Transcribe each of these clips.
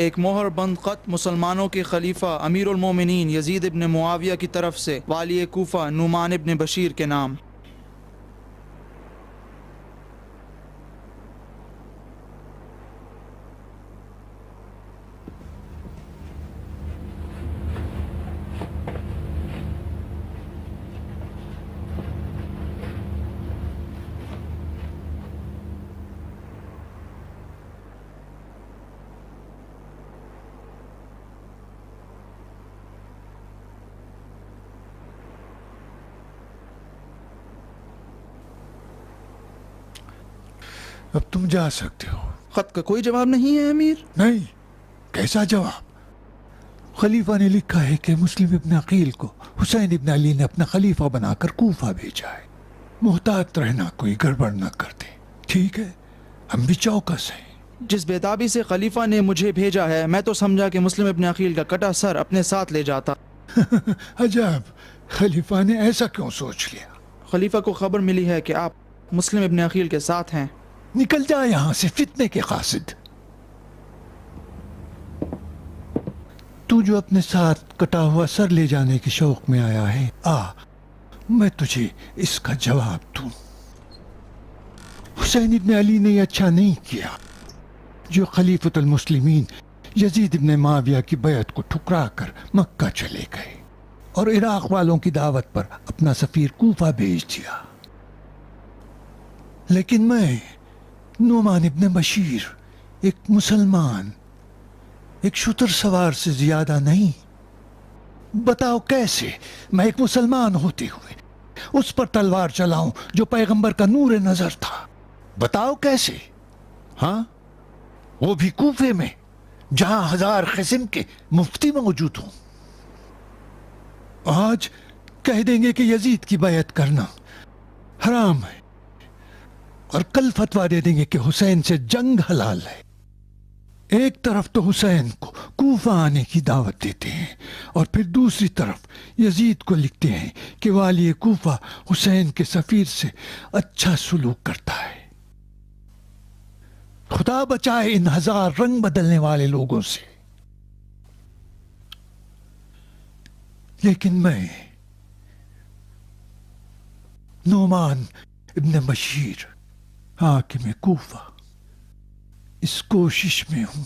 ایک مہر بند خط مسلمانوں کے خلیفہ امیر المومنین یزید ابن معاویہ کی طرف سے والی کوفہ نعمان ابن بشیر کے نام۔ اب تم جا سکتے ہو۔ خط کا کوئی جواب نہیں ہے امیر؟ نہیں، کیسا جواب؟ خلیفہ نے لکھا ہے کہ مسلم ابن عقیل کو حسین ابن علی نے اپنا خلیفہ بنا کر کوفہ بھیجا ہے۔ محتاط رہنا، کوئی گڑبڑ نہ کر دے، ٹھیک ہے؟ ہم بھی چوکس ہیں۔ جس بیتابی سے خلیفہ نے مجھے بھیجا ہے، میں تو سمجھا کہ مسلم ابن عقیل کا کٹا سر اپنے ساتھ لے جاتا۔ عجب، خلیفہ نے ایسا کیوں سوچ لیا؟ خلیفہ کو خبر ملی ہے کہ آپ مسلم ابن عقیل کے ساتھ ہیں۔ نکل جا یہاں سے فتنے کے قاصد۔ تو جو اپنے ساتھ کٹا ہوا سر لے جانے کے شوق میں آیا ہے، میں تجھے اس کا جواب دوں۔ حسین ابن علی نے یہ اچھا نہیں کیا جو خلیفۃ المسلمین یزید ابن معاویہ کی بیعت کو ٹھکرا کر مکہ چلے گئے اور عراق والوں کی دعوت پر اپنا سفیر کوفہ بھیج دیا۔ لیکن میں نعمان ابن بشیر، ایک مسلمان، ایک شتر سوار سے زیادہ نہیں۔ بتاؤ کیسے میں ایک مسلمان ہوتے ہوئے اس پر تلوار چلاؤں جو پیغمبر کا نور نظر تھا؟ بتاؤ کیسے؟ ہاں، وہ بھی کوفے میں جہاں 1000 قسم کے مفتی موجود ہوں۔ آج کہہ دیں گے کہ یزید کی بیعت کرنا حرام ہے، اور کل فتویٰ دے دیں گے کہ حسین سے جنگ حلال ہے۔ ایک طرف تو حسین کو کوفہ آنے کی دعوت دیتے ہیں، اور پھر دوسری طرف یزید کو لکھتے ہیں کہ والی کوفہ حسین کے سفیر سے اچھا سلوک کرتا ہے۔ خدا بچائے ان 1000 رنگ بدلنے والے لوگوں سے۔ لیکن میں نعمان ابن بشیر حاکم کوفہ اس کوشش میں ہوں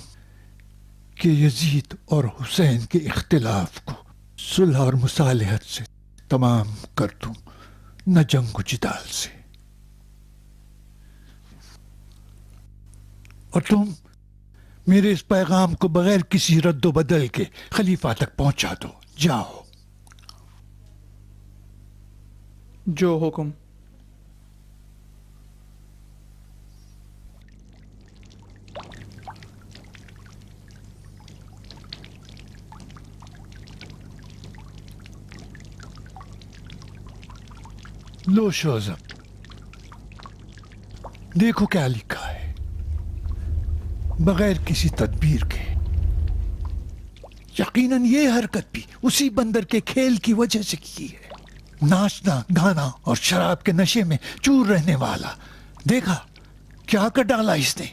کہ یزید اور حسین کے اختلاف کو صلح اور مصالحت سے تمام کر دوں، نہ جنگ و جدال سے۔ اور تم میرے اس پیغام کو بغیر کسی رد و بدل کے خلیفہ تک پہنچا دو۔ جاؤ۔ جو حکم۔ لو شوزب، دیکھو کیا لکھا ہے۔ بغیر کسی تدبیر کے، یقیناً یہ حرکت بھی اسی بندر کے کھیل کی وجہ سے کی ہے۔ ناچنا، گانا اور شراب کے نشے میں چور رہنے والا، دیکھا کیا کر ڈالا اس نے؟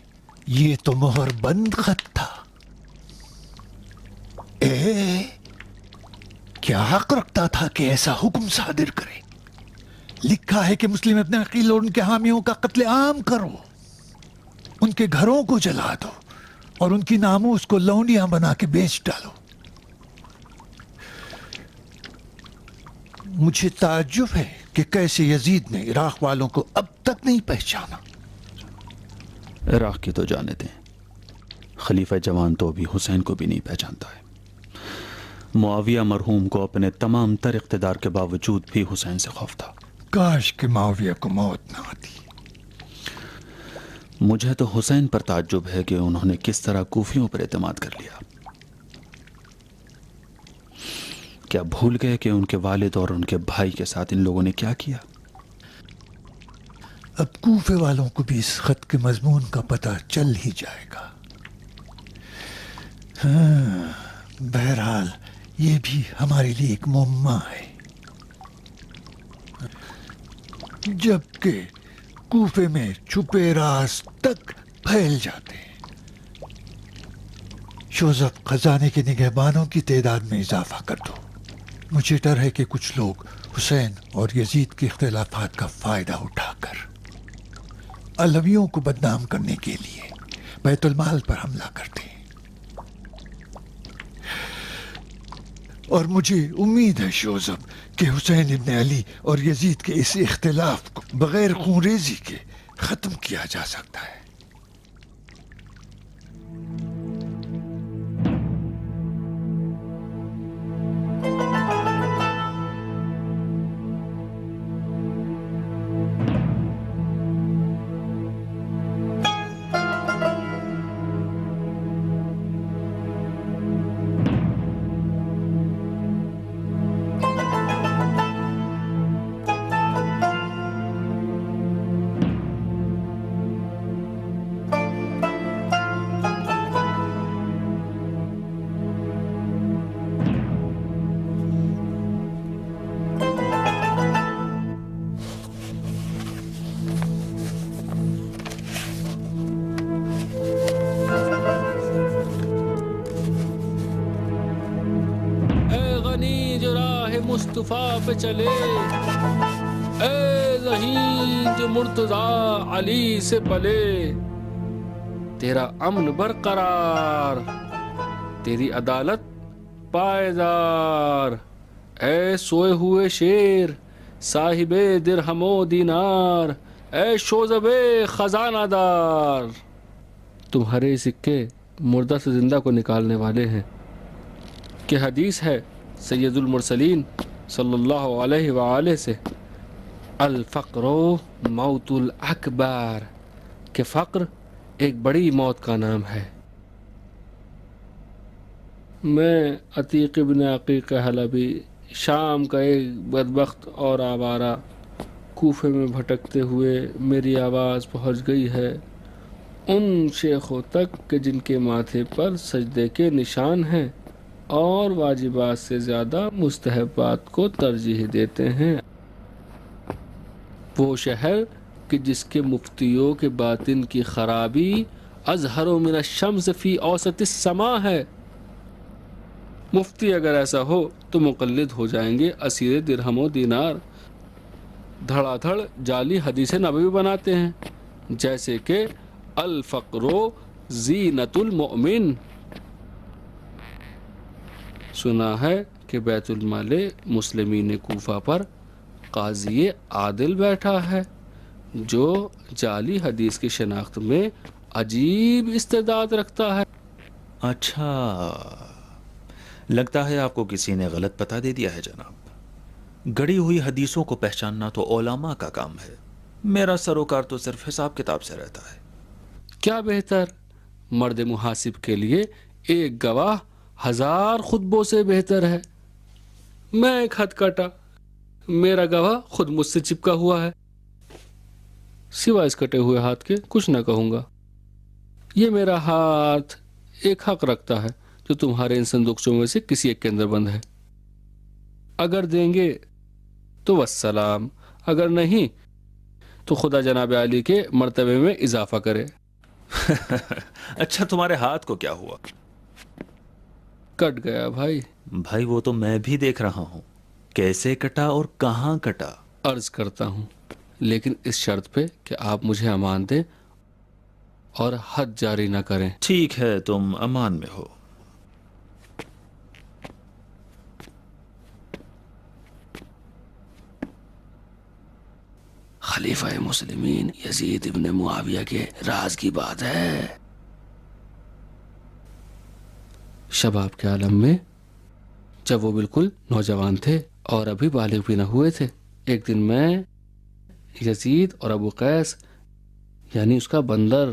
یہ تو مہر بند خط تھا۔ کیا حق رکھتا تھا کہ ایسا حکم صادر کرے؟ لکھا ہے کہ مسلم ابن عقیل اور ان کے حامیوں کا قتل عام کرو، ان کے گھروں کو جلا دو اور ان کی ناموس کو لونڈیاں بنا کے بیچ ڈالو۔ مجھے تعجب ہے کہ کیسے یزید نے عراق والوں کو اب تک نہیں پہچانا۔ عراق کی تو جانے دیں، خلیفہ جوان تو بھی حسین کو بھی نہیں پہچانتا ہے۔ معاویہ مرحوم کو اپنے تمام تر اقتدار کے باوجود بھی حسین سے خوف تھا۔ کاش کہ معاویہ کو موت نہ آتی۔ مجھے تو حسین پر تعجب ہے کہ انہوں نے کس طرح کوفیوں پر اعتماد کر لیا۔ کیا بھول گئے کہ ان کے والد اور ان کے بھائی کے ساتھ ان لوگوں نے کیا کیا؟ اب کوفے والوں کو بھی اس خط کے مضمون کا پتہ چل ہی جائے گا۔ بہرحال یہ بھی ہمارے لیے ایک معمہ ہے۔ جبکہ کوفے میں چھپے راز تک پھیل جاتے ہیں۔ شوزب خزانے کے نگہبانوں کی تعداد میں اضافہ کر دو. مجھے ڈر ہے کہ کچھ لوگ حسین اور یزید کے اختلافات کا فائدہ اٹھا کر علویوں کو بدنام کرنے کے لیے بیت المال پر حملہ کرتے ہیں. اور مجھے امید ہے شوزب کہ حسین ابن علی اور یزید کے اس اختلاف کو بغیر خون ریزی کے ختم کیا جا سکتا ہے. مصطفیٰ پہ چلے، اے ذہین جو مرتضیٰ علی سے پلے، تیرا امن برقرار، تیری عدالت پائیدار، اے سوئے ہوئے شیر صاحب درہم و دینار، اے شوذب خزانہ دار. تمہارے سکے مردہ سے زندہ کو نکالنے والے ہیں کہ حدیث ہے سید المرسلین صلی اللہ علیہ وآلہ سے، الفقر موت الاکبر، کہ فقر ایک بڑی موت کا نام ہے. میں عتیق ابن عقیق حلبی شام کا ایک بدبخت اور آوارہ، کوفے میں بھٹکتے ہوئے میری آواز پہنچ گئی ہے ان شیخوں تک کہ جن کے ماتھے پر سجدے کے نشان ہیں اور واجبات سے زیادہ مستحبات کو ترجیح دیتے ہیں. وہ شہر کہ جس کے مفتیوں کے باطن کی خرابی اظہر من الشمس فی اوسط السماء ہے. مفتی اگر ایسا ہو تو مقلد ہو جائیں گے اسیر درہم و دینار، دھڑا دھڑ جعلی حدیث نبوی بناتے ہیں، جیسے کہ الفقر زینت المؤمن. سنا ہے کہ بیت المال مسلمین کوفہ پر قاضی عادل بیٹھا ہے جو جعلی حدیث کی شناخت میں عجیب استعداد رکھتا ہے. اچھا، لگتا ہے آپ کو کسی نے غلط پتہ دے دیا ہے جناب. گڑی ہوئی حدیثوں کو پہچاننا تو علماء کا کام ہے، میرا سروکار تو صرف حساب کتاب سے رہتا ہے. کیا بہتر، مرد محاسب کے لیے ایک گواہ 1000 خطبوں سے بہتر ہے. میں ایک خط کاٹا، میرا گواہ خود مجھ سے چپکا ہوا ہے. سوائے اس کٹے ہوئے ہاتھ کے کچھ نہ کہوں گا. یہ میرا ہاتھ ایک حق رکھتا ہے جو تمہارے ان صندوقچوں میں سے کسی ایک کے اندر بند ہے. اگر دیں گے تو والسلام، اگر نہیں تو خدا جناب علی کے مرتبے میں اضافہ کرے. اچھا، تمہارے ہاتھ کو کیا ہوا؟ کٹ گیا بھائی. بھائی وہ تو میں بھی دیکھ رہا ہوں، کیسے کٹا اور کہاں کٹا؟ عرض کرتا ہوں، لیکن اس شرط پہ کہ آپ مجھے امان دیں اور حد جاری نہ کریں. ٹھیک ہے، تم امان میں ہو. خلیفہ مسلمین یزید ابن معاویہ کے راز کی بات ہے. شباب کے عالم میں جب وہ بالکل نوجوان تھے اور ابھی بالغ بھی نہ ہوئے تھے، ایک دن میں یزید اور ابو قیس یعنی اس کا بندر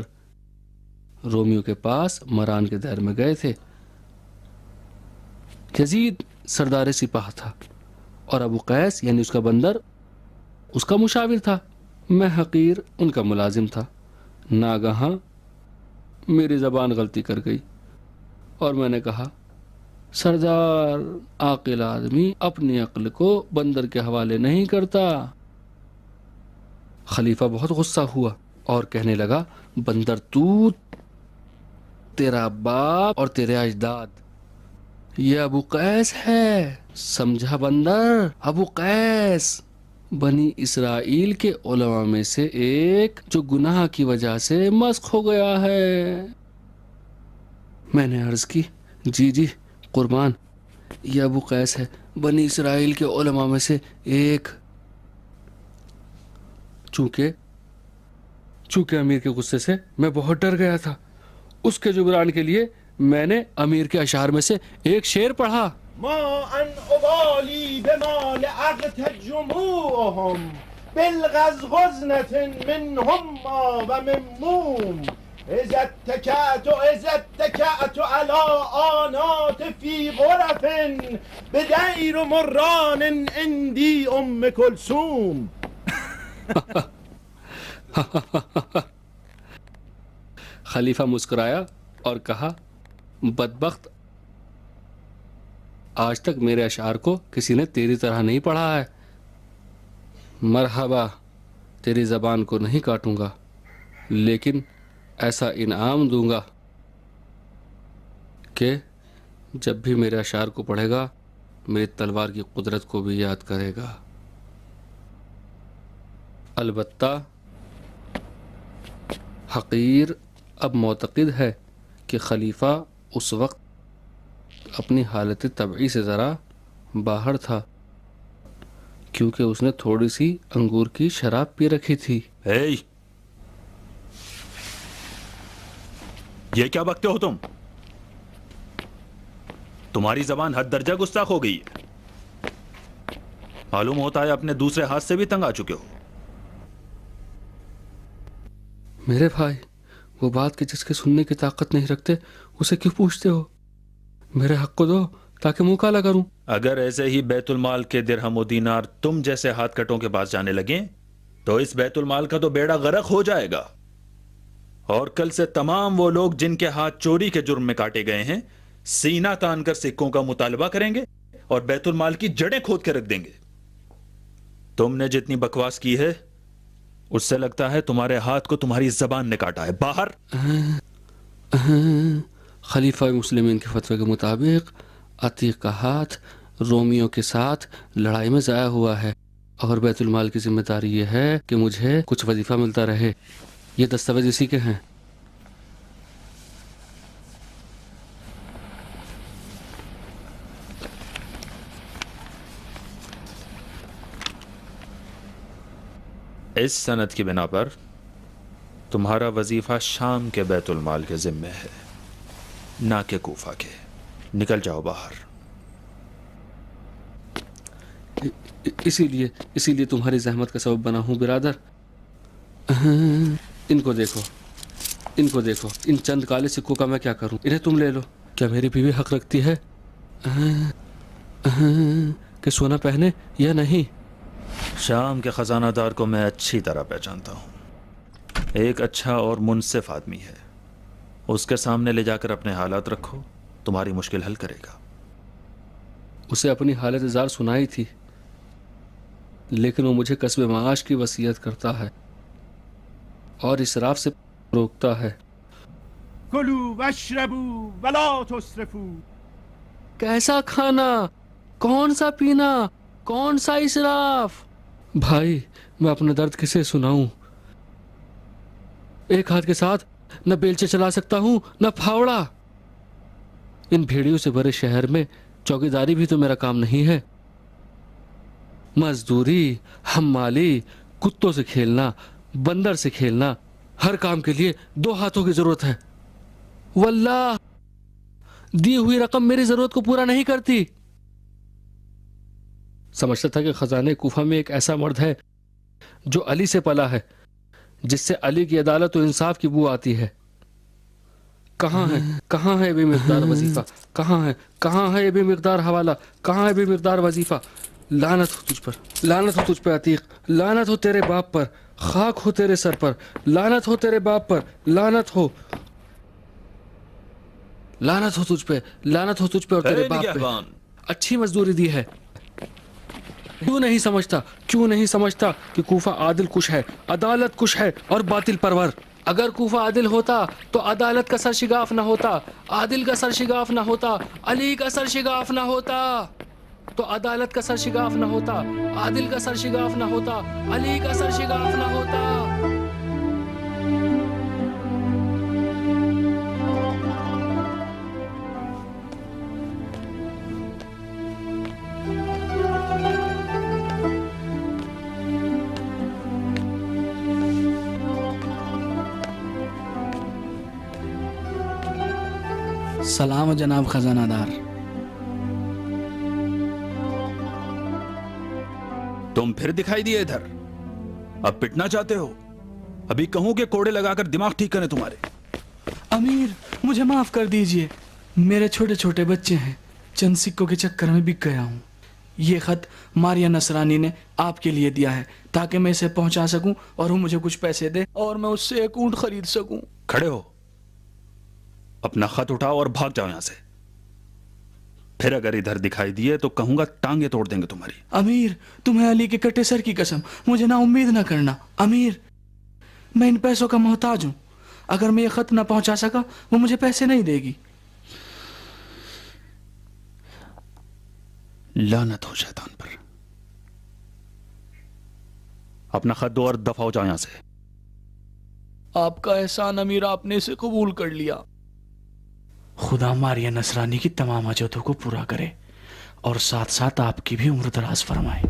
رومیو کے پاس مران کے دیر میں گئے تھے. یزید سردار سپاہ تھا اور ابو قیس یعنی اس کا بندر اس کا مشاور تھا. میں حقیر ان کا ملازم تھا. ناگہاں میری زبان غلطی کر گئی اور میں نے کہا، سردار، عاقل آدمی اپنی عقل کو بندر کے حوالے نہیں کرتا. خلیفہ بہت غصہ ہوا اور کہنے لگا، بندر تو تیرا باپ اور تیرے اجداد. یہ ابو قیس ہے, سمجھا بندر؟ ابو قیس بنی اسرائیل کے علماء میں سے ایک جو گناہ کی وجہ سے مسخ ہو گیا ہے. میں نے عرض کی جی جی قربان, یہ ابو قیس ہے, بنی اسرائیل کے علماء میں سے ایک. چونکہ امیر کے غصے سے میں بہت ڈر گیا تھا, اس کے جبران کے لیے میں نے امیر کے اشعار میں سے ایک شعر پڑھا. ما ان ابالی بمال اغت جموعهم بالغزغزنة منهم ما ومموم اذا اتكأت على آنات في غرف بدير مران عندي ام كلثوم. خلیفہ مسکرایا اور کہا, بدبخت, آج تک میرے اشعار کو کسی نے تیری طرح نہیں پڑھا ہے. مرحبا, تیری زبان کو نہیں کاٹوں گا, لیکن ایسا انعام دوں گا کہ جب بھی میرے اشعار کو پڑھے گا میری تلوار کی قدرت کو بھی یاد کرے گا. البتہ حقیر اب معتقد ہے کہ خلیفہ اس وقت اپنی حالت طبعی سے ذرا باہر تھا, کیونکہ اس نے تھوڑی سی انگور کی شراب پی رکھی تھی. یہ کیا بکتے ہو تم؟ تمہاری زبان حد درجہ گستاخ ہو گئی ہے. معلوم ہوتا ہے اپنے دوسرے ہاتھ سے بھی تنگ آ چکے ہو. میرے بھائی, وہ بات کہ جس کے سننے کی طاقت نہیں رکھتے اسے کیوں پوچھتے ہو؟ میرے حق کو دو تاکہ منہ کالا کروں. اگر ایسے ہی بیت المال کے درہم و دینار تم جیسے ہاتھ کٹوں کے پاس جانے لگیں تو اس بیت المال کا تو بیڑا غرق ہو جائے گا, اور کل سے تمام وہ لوگ جن کے ہاتھ چوری کے جرم میں کاٹے گئے ہیں سینہ تان کر سکوں کا مطالبہ کریں گے اور بیت المال کی جڑیں کھود کے رکھ دیں گے. تم نے جتنی بکواس کی ہے اس سے لگتا ہے تمہارے ہاتھ کو تمہاری زبان نے کاٹا ہے. باہر. خلیفہ مسلمین کے فتوے کے مطابق عتیق کا ہاتھ رومیوں کے ساتھ لڑائی میں ضائع ہوا ہے, اور بیت المال کی ذمہ داری یہ ہے کہ مجھے کچھ وظیفہ ملتا رہے. یہ دستاویز اسی کے ہیں. اس سند کی بنا پر تمہارا وظیفہ شام کے بیت المال کے ذمے ہے, نہ کہ کوفہ کے. نکل جاؤ باہر. اسی لیے تمہاری زحمت کا سبب بنا ہوں برادر. ان کو دیکھو, ان چند کالے سکوں کا میں کیا کروں؟ انہیں تم لے لو. کیا میری بیوی حق رکھتی ہے کہ سونا پہنے یا نہیں؟ شام کے خزانہ دار کو میں اچھی طرح پہچانتا ہوں. ایک اچھا اور منصف آدمی ہے. اس کے سامنے لے جا کر اپنے حالات رکھو, تمہاری مشکل حل کرے گا. اسے اپنی حالت زار سنائی تھی, لیکن وہ مجھے کسب معاش کی وصیت کرتا ہے اور اسراف سے روکتا ہے. کلوا واشربوا ولا تسرفوا. کیسا کھانا, کون سا پینا, کون سا اسراف؟ بھائی میں اپنا درد کسے سناؤں؟ ایک ہاتھ کے ساتھ نہ بیلچے چلا سکتا ہوں نہ پھاوڑا. ان بھیڑیوں سے بھرے شہر میں چوکیداری بھی تو میرا کام نہیں ہے. مزدوری, حمالی, کتوں سے کھیلنا, بندر سے کھیلنا, ہر کام کے لیے 2 ہاتھوں کی ضرورت ہے. واللہ دی ہوئی رقم میری ضرورت کو پورا نہیں کرتی. سمجھتا تھا کہ خزانے کوفہ میں ایک ایسا مرد ہے جو علی سے پلا ہے, جس سے علی کی عدالت و انصاف کی بو آتی ہے. کہاں ہے بے مقدار وظیفہ؟ کہاں ہے بے مقدار حوالہ؟ کہاں ہے بے مقدار وظیفہ؟ لعنت ہو تجھ پر, لعنت ہو تجھ پہ عتیق, لعنت ہو تیرے باپ پر, خاک ہو تیرے سر پر, لعنت ہو تیرے باپ پر, لعنت ہو تجھ پہ, لعنت ہو تجھ پہ اور تیرے باپ پہ. اچھی مزدوری دی ہے. کیوں نہیں سمجھتا کہ کوفہ عادل کش ہے, عدالت کش ہے اور باطل پرور. اگر کوفہ عادل ہوتا تو عدالت کا سر شگاف نہ ہوتا، عادل کا سر شگاف نہ ہوتا، علی کا سر شگاف نہ ہوتا، تو عدالت کا سر شگاف نہ ہوتا، عادل کا سر شگاف نہ ہوتا، علی کا سر شگاف نہ ہوتا۔ سلام جناب خزانہ دار۔ تم پھر دکھائی دیے ادھر، اب پٹنا چاہتے ہو؟ ابھی کہوں کہ کوڑے لگا کر دماغ ٹھیک کریں تمہارے؟ امیر مجھے معاف کر دیجئے، میرے چھوٹے چھوٹے بچے ہیں، چند سکوں کے چکر میں بک گیا ہوں۔ یہ خط ماریہ نصرانی نے آپ کے لیے دیا ہے تاکہ میں اسے پہنچا سکوں اور وہ مجھے کچھ پیسے دے اور میں اس سے ایک اونٹ خرید سکوں۔ کھڑے ہو، اپنا خط اٹھاؤ اور بھاگ جاؤ یہاں سے، پھر اگر ادھر دکھائی دیے تو کہوں گا ٹانگیں توڑ دیں گے تمہاری۔ امیر تمہیں علی کے کٹے سر کی قسم مجھے نا امید نہ کرنا۔ امیر میں ان پیسوں کا محتاج ہوں، اگر میں یہ خط نہ پہنچا سکا وہ مجھے پیسے نہیں دے گی۔ لعنت ہو شیطان پر، اپنا خط دو اور دفع ہو جاؤ یہاں سے۔ آپ کا احسان امیر، آپ نے اسے قبول کر لیا۔ خدا ماریہ نصرانی کی تمام حاجتوں کو پورا کرے اور ساتھ ساتھ آپ کی بھی عمر دراز فرمائے۔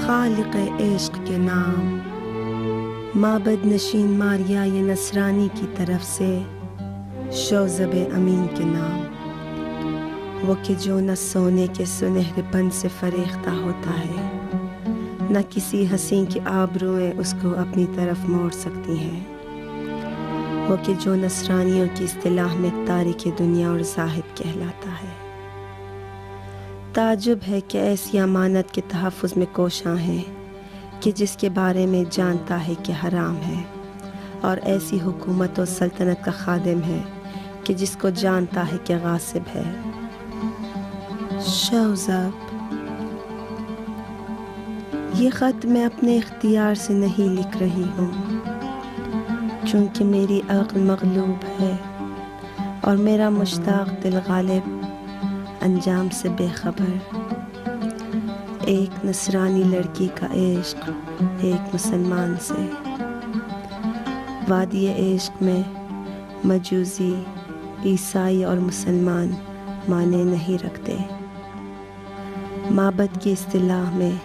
خالق عشق کے نام، معبد نشین ماریہ نصرانی کی طرف سے شوذب امین کے نام، وہ کہ جو نہ سونے کے سنہرے پن سے فریختہ ہوتا ہے، نہ کسی حسین کی آبروئیں اس کو اپنی طرف موڑ سکتی ہیں، وہ کہ جو نصرانیوں کی اصطلاح میں تارک دنیا اور زاہد کہلاتا ہے۔ تعجب ہے کہ ایسی امانت کے تحفظ میں کوشاں ہے کہ جس کے بارے میں جانتا ہے کہ حرام ہے، اور ایسی حکومت و سلطنت کا خادم ہے کہ جس کو جانتا ہے کہ غاصب ہے۔ شوذب، یہ خط میں اپنے اختیار سے نہیں لکھ رہی ہوں، چونکہ میری عقل مغلوب ہے اور میرا مشتاق دل غالب انجام سے بے خبر۔ ایک نصرانی لڑکی کا عشق ایک مسلمان سے، وادی عشق میں مجوسی، عیسائی اور مسلمان معنی نہیں رکھتے۔ معبد کی اصطلاح میں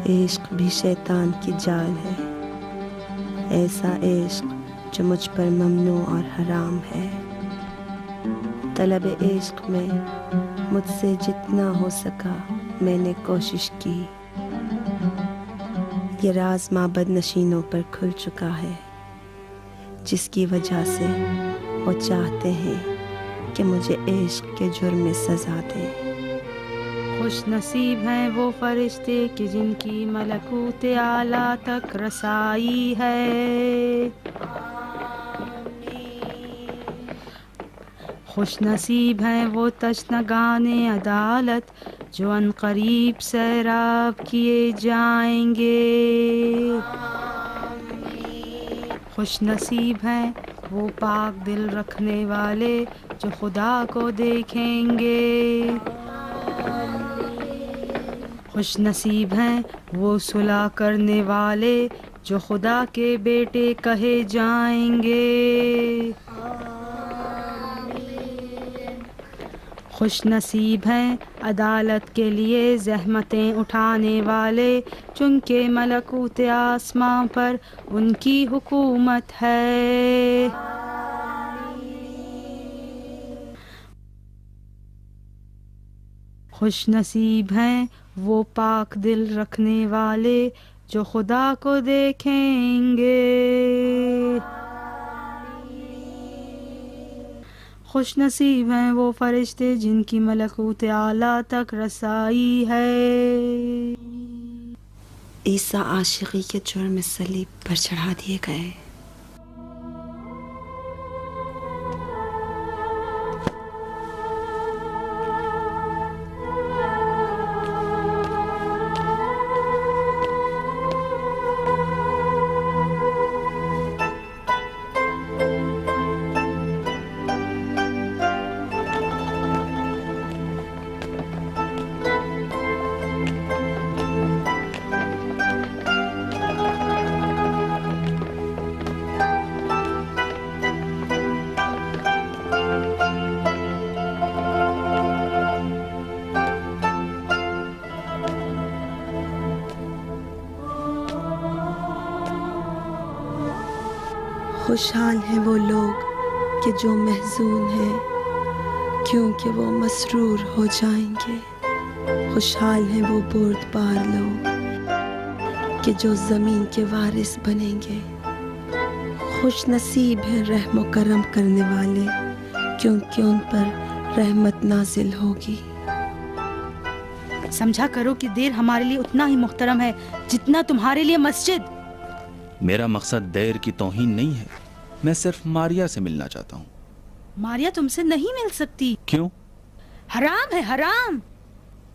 عشق بھی شیطان کی جال ہے، ایسا عشق جو مجھ پر ممنوع اور حرام ہے۔ طلب عشق میں مجھ سے جتنا ہو سکا میں نے کوشش کی، یہ راز معبد نشینوں پر کھل چکا ہے، جس کی وجہ سے وہ چاہتے ہیں کہ مجھے عشق کے جرم میں سزا دے۔ خوش نصیب ہیں وہ فرشتے کہ جن کی ملکوت اعلیٰ تک رسائی ہے، خوش نصیب ہیں وہ تشنگان عدالت جو ان قریب سیراب کیے جائیں گے، خوش نصیب ہیں وہ پاک دل رکھنے والے جو خدا کو دیکھیں گے، خوش نصیب ہیں وہ صلح کرنے والے جو خدا کے بیٹے کہے جائیں گے، خوش نصیب ہیں عدالت کے لیے زحمتیں اٹھانے والے چونکہ ملکوت آسماں پر ان کی حکومت ہے۔ خوش نصیب ہیں وہ پاک دل رکھنے والے جو خدا کو دیکھیں گے۔ خوش نصیب ہیں وہ فرشتے جن کی ملکوت اعلیٰ تک رسائی ہے. عیسیٰ عاشقی کے جرم میں صلیب پر چڑھا دیے گئے. خوشحال ہیں وہ لوگ کہ جو محزون ہیں کیونکہ وہ مسرور ہو جائیں گے. خوشحال ہیں وہ بردبار لوگ کہ جو زمین کے وارث بنیں گے. خوش نصیب ہیں رحم و کرم کرنے والے کیونکہ ان پر رحمت نازل ہوگی. سمجھا کرو کہ دیر ہمارے لیے اتنا ہی محترم ہے جتنا تمہارے لیے مسجد. میرا مقصد دیر کی توہین نہیں ہے، میں صرف ماریا سے ملنا چاہتا ہوں. ماریا تم سے نہیں مل سکتی. کیوں؟ حرام ہے، حرام.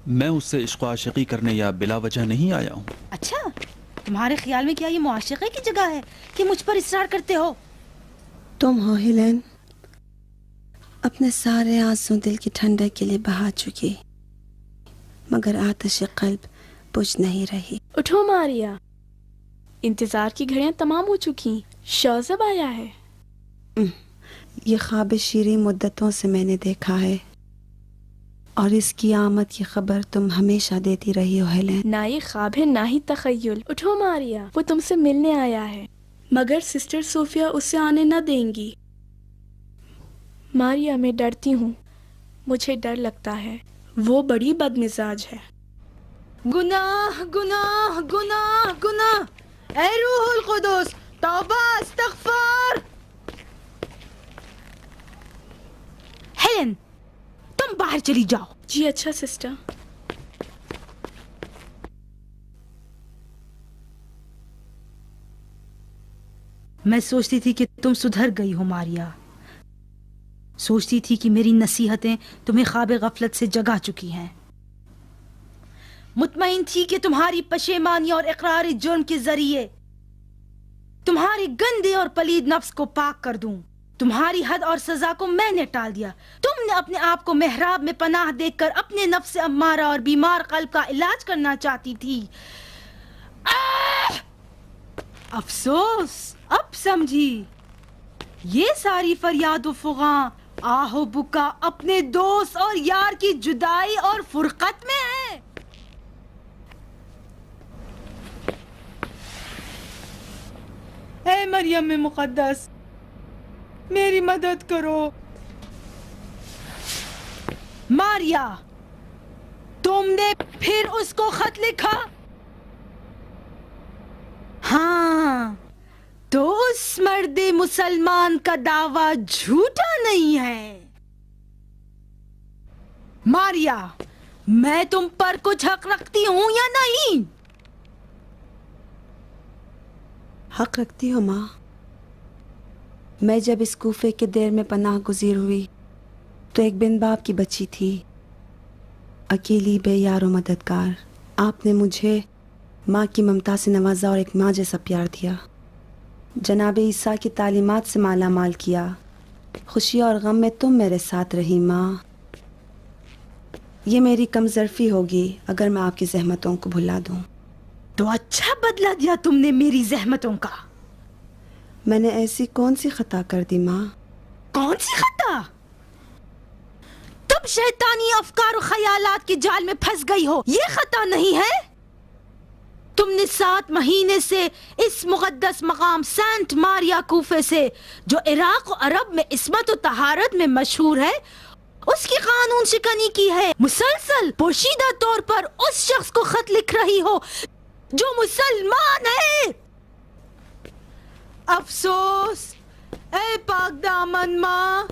میں اس سے عشق و عاشقی کرنے یا بلا وجہ نہیں آیا ہوں. اچھا، تمہارے خیال میں کیا یہ معاشقے کی جگہ ہے کہ مجھ پر اصرار کرتے ہو؟ تم ہو ہیلن اپنے سارے آنسو دل کی ٹھنڈک کے لیے بہا چکی، مگر آتش قلب بجھ نہیں رہی. اٹھو ماریا، انتظار کی گھڑیاں تمام ہو چکی، شوزب آیا ہے. یہ خواب شیریں مدتوں سے میں نے دیکھا ہے اور اس کی آمد کی خبر تم ہمیشہ دیتی رہی ہو ہیلن. نہ یہ خواب ہے نہ ہی تخیل. اٹھو ماریا، وہ تم سے ملنے آیا ہے، مگر سسٹر صوفیہ اسے آنے نہ دیں گی. ماریا، میں ڈرتی ہوں، مجھے ڈر لگتا ہے، وہ بڑی بد مزاج ہے. گناہ گناہ گناہ گناہ، اے روح القدس، توبہ، استغفار. ہیلن، تم باہر چلی جاؤ. جی اچھا سسٹر. میں سوچتی تھی کہ تم سدھر گئی ہو ماریا، سوچتی تھی کہ میری نصیحتیں تمہیں خواب غفلت سے جگا چکی ہیں. مطمئن تھی کہ تمہاری پشیمانی اور اقرار جرم کے ذریعے تمہاری گندے اور پلید نفس کو پاک کر دوں. تمہاری حد اور سزا کو میں نے ٹال دیا. تم نے اپنے آپ کو محراب میں پناہ دیکھ کر اپنے نفس امارہ اور بیمار قلب کا علاج کرنا چاہتی تھی. افسوس، اب سمجھی. یہ ساری فریاد و فغاں، آہ و بکا اپنے دوست اور یار کی جدائی اور فرقت میں ہے. اے مریم مقدس، میری مدد کرو. ماریا، تم نے پھر اس کو خط لکھا؟ ہاں، تو اس مرد مسلمان کا دعویٰ جھوٹا نہیں ہے. ماریا، میں تم پر کچھ حق رکھتی ہوں یا نہیں؟ حق رکھتی ہو ماں. میں جب اس کوفے کے دیر میں پناہ گزیر ہوئی تو ایک بن باپ کی بچی تھی، اکیلی، بے یار و مددگار. آپ نے مجھے ماں کی ممتا سے نوازا اور ایک ماں جیسا پیار دیا. جناب عیسیٰ کی تعلیمات سے مالا مال کیا. خوشی اور غم میں تم میرے ساتھ رہی ماں. یہ میری کم ظرفی ہوگی اگر میں آپ کی زحمتوں کو بھلا دوں. تو اچھا بدلہ دیا تم نے میری زحمتوں کا. میں نے ایسی کون سی خطا کر دی ماں؟ کون سی خطا؟ تم شیطانی افکار و خیالات کے جال میں پھنس گئی ہو، یہ خطا نہیں ہے؟ تم نے 7 مہینے سے اس مقدس مقام سینٹ ماریا کوفے سے، جو عراق و عرب میں عصمت و طہارت میں مشہور ہے، اس کی قانون شکنی کی ہے. مسلسل پوشیدہ طور پر اس شخص کو خط لکھ رہی ہو جو مسلمان ہے. افسوس، اے پاک دامن ماں،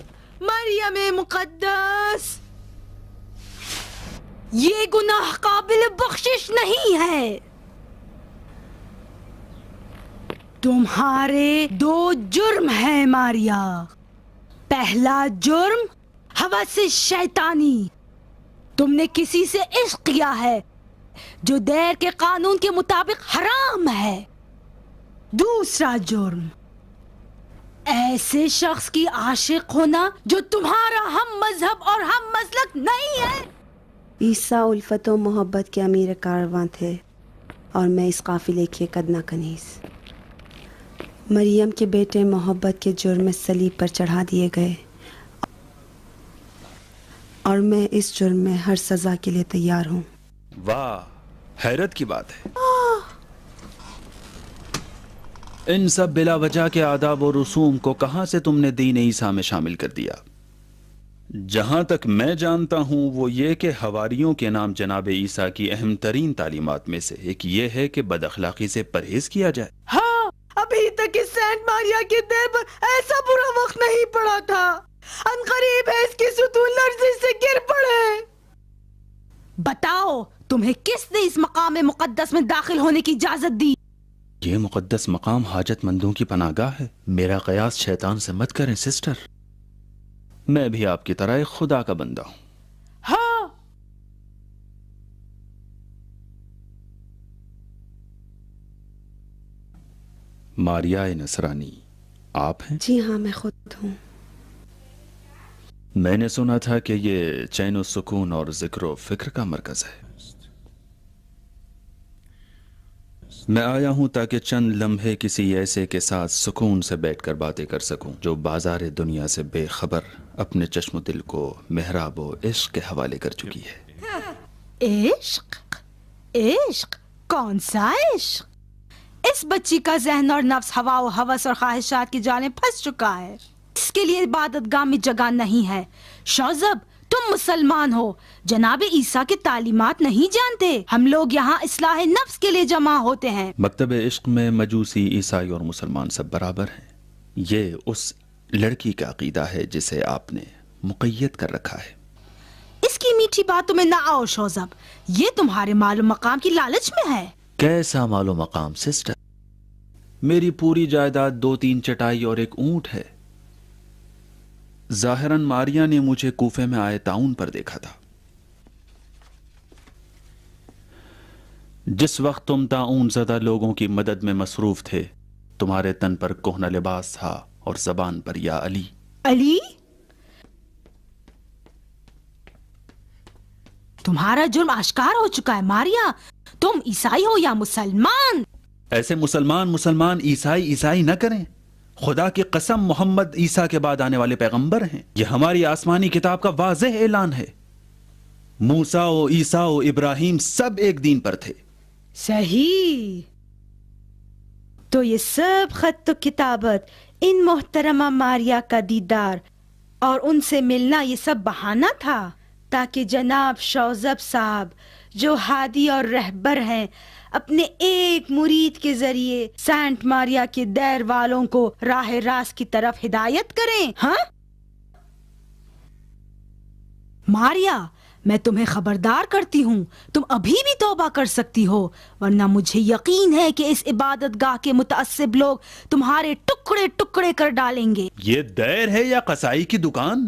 مریم مقدس، یہ گناہ قابل بخشش نہیں ہے۔ تمہارے 2 جرم ہیں ماریا۔ پہلا جرم ہوس شیطانی، تم نے کسی سے عشق کیا ہے جو دیر کے قانون کے مطابق حرام ہے۔ دوسرا جرم ایسے شخص کی عاشق ہونا جو تمہارا ہم مذہب اور ہم مسلک نہیں ہے۔ عیسیٰ الفت و محبت کے امیر کارواں تھے اور میں اس قافلے کی ایک ادنا کنیز۔ مریم کے بیٹے محبت کے جرم میں صلیب پر چڑھا دیے گئے اور میں اس جرم میں ہر سزا کے لیے تیار ہوں۔ واہ، حیرت کی بات ہے۔ ان سب بلا وجہ کے آداب و رسوم کو کہاں سے تم نے دین عیسیٰ میں شامل کر دیا؟ جہاں تک میں جانتا ہوں وہ یہ کہ حواریوں کے نام جناب عیسیٰ کی اہم ترین تعلیمات میں سے ایک یہ ہے کہ بد اخلاقی سے پرہیز کیا جائے۔ ہاں، ابھی تک اس سینٹ ماریا کے دیر پر ایسا برا وقت نہیں پڑا تھا۔ ان قریب ہے اس کی ستون لرزش سے گر پڑے۔ بتاؤ، تمہیں کس نے اس مقام مقدس میں داخل ہونے کی اجازت دی؟ یہ مقدس مقام حاجت مندوں کی پناہ گاہ ہے۔ میرا قیاس شیطان سے مت کریں سسٹر، میں بھی آپ کی طرح ایک خدا کا بندہ ہوں۔ ہاں، ماریا نصرانی آپ ہیں؟ جی ہاں، میں خود ہوں۔ میں نے سنا تھا کہ یہ چین و سکون اور ذکر و فکر کا مرکز ہے۔ میں آیا ہوں تاکہ چند لمحے کسی ایسے کے ساتھ سکون سے بیٹھ کر باتیں کر سکوں جو بازار دنیا سے بے خبر اپنے چشم و دل کو محراب و عشق کے حوالے کر چکی ہے۔ عشق؟ عشق؟ کون سا عشق؟ اس بچی کا ذہن اور نفس ہوا و ہوس اور خواہشات کی جانب پھنس چکا ہے۔ اس کے لیے عبادت گاہ میں جگہ نہیں ہے۔ شوزب، تم مسلمان ہو، جناب عیسیٰ کی تعلیمات نہیں جانتے۔ ہم لوگ یہاں اصلاح نفس کے لیے جمع ہوتے ہیں۔ مکتب عشق میں مجوسی، عیسائی اور مسلمان سب برابر ہیں۔ یہ اس لڑکی کا عقیدہ ہے جسے آپ نے مقید کر رکھا ہے۔ اس کی میٹھی باتوں میں نہ آؤ شوزب، یہ تمہارے مال و مقام کی لالچ میں ہے۔ کیسا مال و مقام سسٹر؟ میری پوری جائیداد 2-3 چٹائی اور ایک اونٹ ہے۔ ظاہراً ماریا نے مجھے کوفے میں آئے تعاون پر دیکھا تھا۔ جس وقت تم تعاون زدہ لوگوں کی مدد میں مصروف تھے، تمہارے تن پر کہنہ لباس تھا اور زبان پر یا علی۔ علی؟ تمہارا جرم آشکار ہو چکا ہے ماریا، تم عیسائی ہو یا مسلمان۔ ایسے مسلمان عیسائی نہ کریں۔ خدا کی قسم، محمد عیسیٰ کے بعد آنے والے پیغمبر ہیں۔ یہ ہماری آسمانی کتاب کا واضح اعلان ہے۔ موسیٰ و عیسیٰ و ابراہیم سب ایک دین پر تھے۔ صحیح، تو یہ سب خط و کتابت، ان محترمہ ماریا کا دیدار اور ان سے ملنا، یہ سب بہانہ تھا تاکہ جناب شوزب صاحب جو ہادی اور رہبر ہیں اپنے ایک مرید کے ذریعے سینٹ ماریا کے دیر والوں کو راہ راست کی طرف ہدایت کریں۔ ہاں ماریا، میں تمہیں خبردار کرتی ہوں، تم ابھی بھی توبہ کر سکتی ہو، ورنہ مجھے یقین ہے کہ اس عبادت گاہ کے متعصب لوگ تمہارے ٹکڑے ٹکڑے کر ڈالیں گے۔ یہ دیر ہے یا قصائی کی دکان؟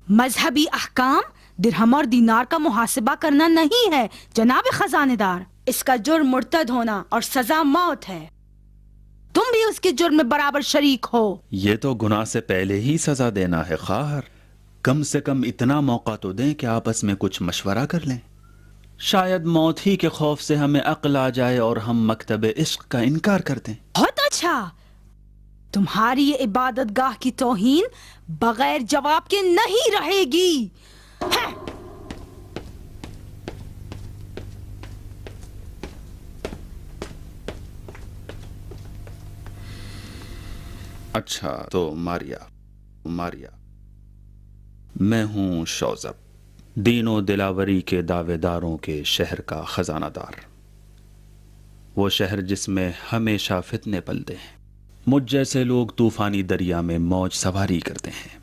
مذہبی احکام درہم اور دینار کا محاسبہ کرنا نہیں ہے جناب خزانہ دار۔ اس کا جرم مرتد ہونا اور سزا موت ہے۔ تم بھی اس کے جرم میں برابر شریک ہو۔ یہ تو گناہ سے پہلے ہی سزا دینا ہے خواہر۔ کم سے کم اتنا موقع تو دیں کہ آپس میں کچھ مشورہ کر لیں۔ شاید موت ہی کے خوف سے ہمیں عقل آ جائے اور ہم مکتب عشق کا انکار کر دیں۔ بہت اچھا، تمہاری یہ عبادت گاہ کی توہین بغیر جواب کے نہیں رہے گی۔ اچھا تو ماریا، میں ہوں شوزب، دین و دلاوری کے دعوے داروں کے شہر کا خزانہ دار، وہ شہر جس میں ہمیشہ فتنے پلتے ہیں۔ مجھ جیسے لوگ طوفانی دریا میں موج سواری کرتے ہیں۔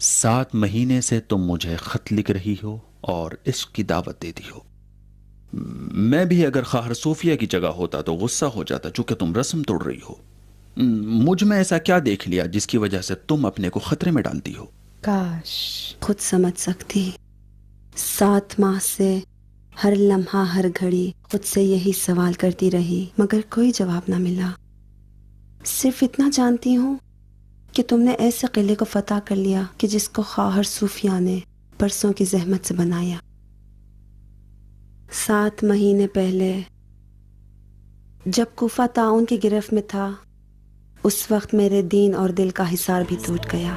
7 مہینے سے تم مجھے خط لکھ رہی ہو اور عشق کی دعوت دیتی ہو. میں بھی اگر خواہر صوفیہ کی جگہ ہوتا تو غصہ ہو جاتا، چونکہ تم رسم توڑ رہی ہو. مجھ میں ایسا کیا دیکھ لیا جس کی وجہ سے تم اپنے کو خطرے میں ڈالتی ہو؟ کاش خود سمجھ سکتی. 7 ماہ سے ہر لمحہ ہر گھڑی خود سے یہی سوال کرتی رہی، مگر کوئی جواب نہ ملا. صرف اتنا جانتی ہوں کہ تم نے ایسے قلعے کو فتح کر لیا کہ جس کو خواہر صوفیہ نے برسوں کی زحمت سے بنایا. 7 مہینے پہلے جب کوفہ طاعون کی گرفت میں تھا، اس وقت میرے دین اور دل کا حصار بھی ٹوٹ گیا.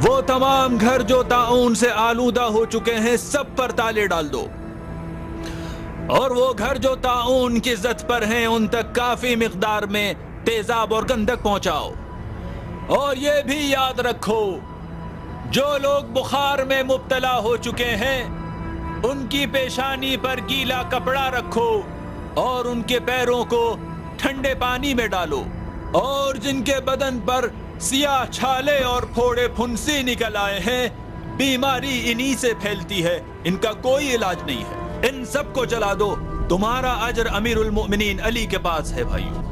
وہ تمام گھر جو طاعون سے آلودہ ہو چکے ہیں سب پر تالے ڈال دو، اور وہ گھر جو طاعون کی زد پر ہیں ان تک کافی مقدار میں تیزاب اور گندک پہنچاؤ. اور یہ بھی یاد رکھو جو لوگ بخار میں مبتلا ہو چکے ہیں ان کی پیشانی پر گیلا کپڑا رکھو اور ان کے پیروں کو ٹھنڈے پانی میں ڈالو، اور جن کے بدن پر سیاہ چھالے اور پھوڑے پھنسی نکل آئے ہیں بیماری انہی سے پھیلتی ہے، ان کا کوئی علاج نہیں ہے، ان سب کو جلا دو، تمہارا اجر امیر المؤمنین علی کے پاس ہے. بھائیو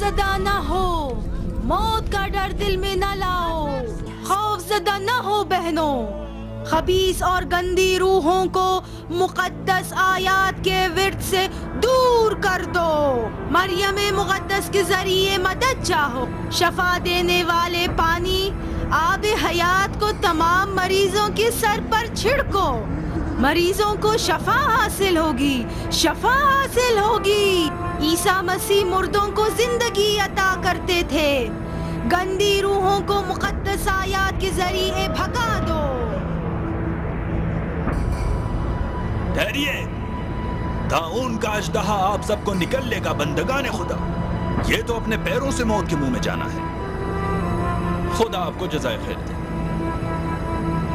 زدہ نہ ہو، موت کا ڈر دل میں نہ لاؤ، خوف زدہ نہ ہو بہنوں، خبیث اور گندی روحوں کو مقدس آیات کے ورد سے دور کر دو. مریم مقدس کے ذریعے مدد چاہو، شفا دینے والے پانی آب حیات کو تمام مریضوں کے سر پر چھڑکو، مریضوں کو شفا حاصل ہوگی، شفا حاصل ہوگی. عیسیٰ مسیح مردوں کو زندگی عطا کرتے تھے، گندی روحوں کو مقدس آیات کے ذریعے بھگا دو. ٹھہریے، طاعون کا اژدہا آپ سب کو نکل لے گا بندگان خدا. یہ تو اپنے پیروں سے موت کے منہ میں جانا ہے. خدا آپ کو جزائے خیر دے.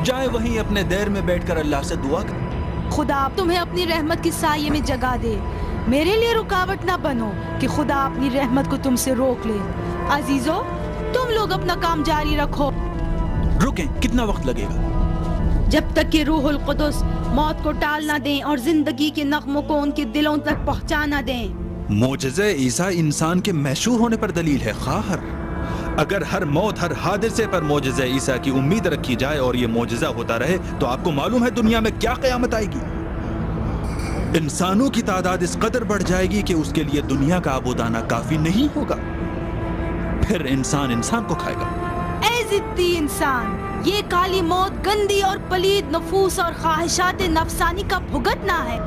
جائے وہیں اپنے دیر میں بیٹھ کر اللہ سے دعا کریں. خدا تمہیں اپنی رحمت کی سائے میں جگہ دے. میرے لیے رکاوٹ نہ بنو کہ خدا اپنی رحمت کو تم سے روک لے. عزیزو تم لوگ اپنا کام جاری رکھو. رکیں، کتنا وقت لگے گا؟ جب تک کہ روح القدس موت کو ٹال نہ دیں اور زندگی کے نغموں کو ان کے دلوں تک پہنچا نہ دیں. معجزہ عیسیٰ انسان کے محشور ہونے پر دلیل ہے. خواہر اگر ہر موت ہر حادثے پر معجزہ عیسیٰ کی امید رکھی جائے اور یہ معجزہ ہوتا رہے تو آپ کو معلوم ہے دنیا میں کیا قیامت آئے گی. انسانوں کی تعداد اس قدر بڑھ جائے گی کہ اس کے لیے دنیا کا آبودانہ کافی نہیں ہوگا. پھر انسان کو کھائے گا. اے ضدی انسان، یہ کالی موت گندی اور پلید نفوس اور خواہشات نفسانی کا بھگتنا ہے.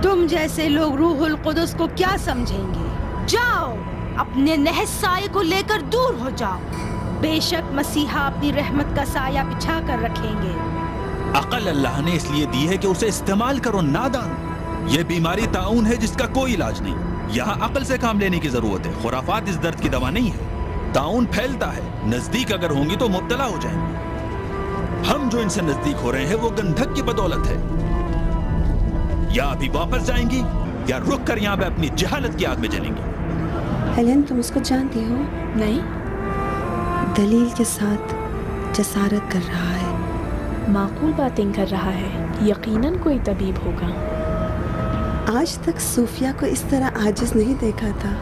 تم جیسے لوگ روح القدس کو کیا سمجھیں گے؟ جاؤ اپنے نحس سائے کو لے کر دور ہو جاؤ. بے شک مسیحا اپنی رحمت کا سایہ بچھا کر رکھیں گے. عقل اللہ نے اس لیے دی ہے کہ اسے استعمال کرو نادان. یہ بیماری طاعون ہے جس کا کوئی علاج نہیں. یہاں عقل سے کام لینے کی ضرورت ہے. خرافات اس درد کی دوا نہیں ہے. طاعون پھیلتا ہے، نزدیک اگر ہوں گی تو مبتلا ہو جائیں گے. ہم جو ان سے نزدیک ہو رہے ہیں وہ گندھک کی بدولت ہے. یا ابھی واپس جائیں گی یا رک کر یہاں پہ اپنی جہالت کی آگ میں جلیں گی. ہیلن تم اس کو جانتی ہو؟ نہیں. دلیل کے ساتھ جسارت کر رہا ہے. معقول باتیں کر رہا ہے. یقیناً کوئی طبیب ہوگا. آج تک صوفیہ کو اس طرح عاجز نہیں دیکھا تھا.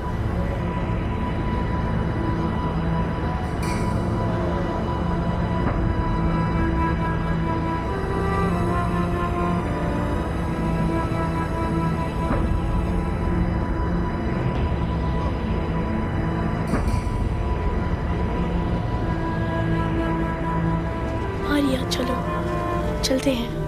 ماریا چلو چلتے ہیں.